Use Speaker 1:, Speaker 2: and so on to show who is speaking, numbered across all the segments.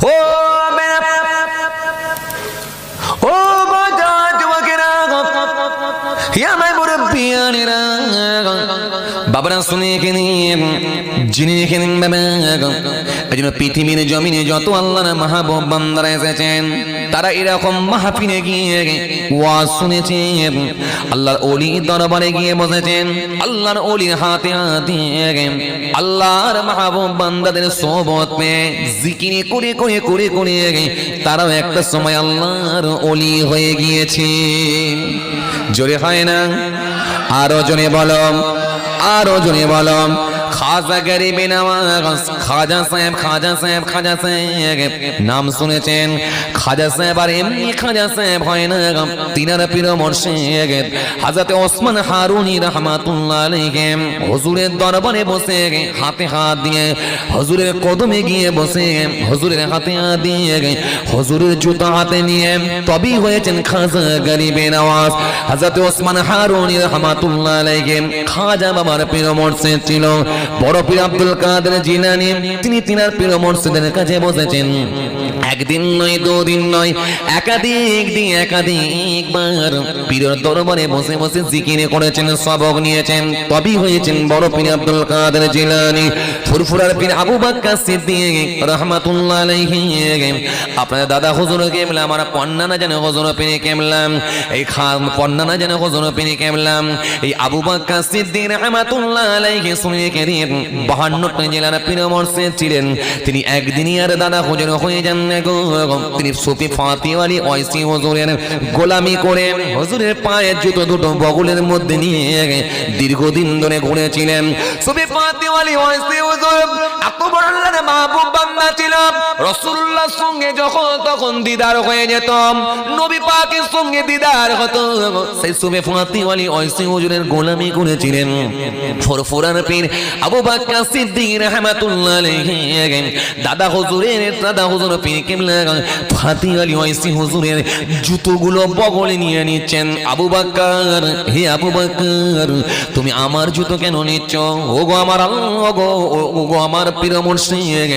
Speaker 1: ও ও বাজা যুবকেরা, আমার মুরব্বিয়ানেরা, বাবারা শুনে এখানে যিনি এখানে এই জন্য পৃথিবীর জমিনে যত আল্লাহর মাহবুব বান্দারা এসেছেন তারা এরকম মাহফিলে গিয়ে ওয়াজ শুনেছেন, আল্লাহর ওলি দরবারে গিয়ে বসেছেন, আল্লাহর ওলির হাতে হাতে আল্লাহর মাহবুব বান্দাদের সোহবত পেয়ে জিকির করে করে করে করে তারাও একটা সময় আল্লাহর ওলি হয়ে গিয়েছে। জোরে হয় না? আরো জোরে বলো, আরো জোরে বলো। খাজা গরিবে নওয়াজ, খাজা সাহেব, খাজা সাহেব, খাজা সাহেব নাম শুনেছেন। খাজা সাহেব আর এমনি খাজা সাহেব হয় না, তিনার পীর মুর্শিদ হযরত ওসমান হারুনি রাহমাতুল্লাহ আলাইহি হুজুরের দরবারে বসে হাতে হাত দিয়ে হুজুরের কদমে গিয়ে বসে হুজুরের হাতে হাত দিয়ে হুজুরের জুতা হাতে নিয়ে তবেই হয়েছেন খাজা গরিবে নওয়াজ। হযরত ওসমান হারুনি রাহমাতুল্লাহ আলাইহি খাজা বাবার পীর মুর্শিদ ছিল। বড় পীর আব্দুল কাদের জিলানী তিনি তিনার পীর মুর্শিদের কাছে বসেছেন। একদিন নয়, দুদিন নয়, একাধিক দিন একাধিকবার পীরের দরবারে বসে বসে জিকির করেছেন, সবক নিয়েছেন, তবেই হয়েছেন বড় পীর আব্দুল কাদের জিলানী। ফুরফুরার পীর আবু বকর সিদ্দিক রাহমাতুল্লাহ আলাইহি। আপনার দাদা হুজুর কেবলা, আমার পন্না না জানে হুজুর পীর কেবলা, এই খান পন্না না জানে হুজুর পীর কেবলা, এই আবু বকর সিদ্দিক রাহমাতুল্লাহ আলাইহি শুনে কেরি 52টা জেলার পীর মুর্শিদ ছিলেন। তিনি একদিনই আর দাদা হুজুর হয়ে যান না গো, তিনি সুফি ফাতিওয়ালি ওয়াইসি হুজুরের গোলামি করে হুজুরের পায়ের জুতো দুটো বগলের মধ্যে নিয়ে দীর্ঘদিন ধরে ঘুরেছিলেন। সুফি ফাতিওয়ালি ওয়াইসি হুজুর এত বড় আল্লাহর মাহবুব বান্দা ছিল, রাসূলুল্লাহর সঙ্গে যখন তখন দিদার হয়ে যেত, নবী পাকের সঙ্গে দিদার হতো। সেই সুফি ফাতিওয়ালি ওয়াইসি হুজুরের গোলামি করেছিলেন ফুরফুরার পীর আবু বকর সিদ্দিক রাহমাতুল্লাহ আলাইহি। দাদা হুজুর পীর কেবলা ফাতিওয়ালি ওয়াইসি হুজুরের জুতোগুলো বগলে নিয়ে নিচ্ছেন। আবু বকর, হে আবু বকর, তুমি আমার জুতো কেন নিচ্ছ? ওগো আমার ওগো আমার পীর মুর্শিদ,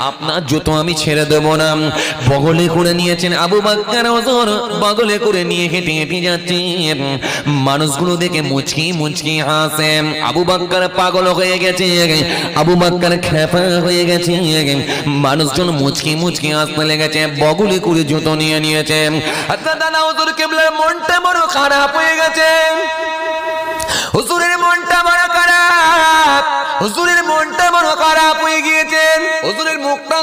Speaker 1: আপনার জুতো আমি ছেড়ে দেব না। বগলে করে নিয়েছেন আবু বকর হুজুর, বগলে করে নিয়ে হেঁটে হেঁটে যাচ্ছেন। মানুষগুলো দেখে মুচকি মুচকি হাসে। আবু বকর পাগল হয়ে গেছে, আবু বকর খেপা হয়ে গেছে। মানুষজন মুচকি মুচকি হাসতে লেগেছে, বগলে করে জুতো নিয়ে নিয়েছে। দাদা হুজুর কেবলার মনটা বড় খারাপ হয়ে গেছে। হুজুরের মনটা বড় খারাপ, হুজুরের মনটা বড় খারাপ হয়ে গিয়েছে। হুজুরের মুখটা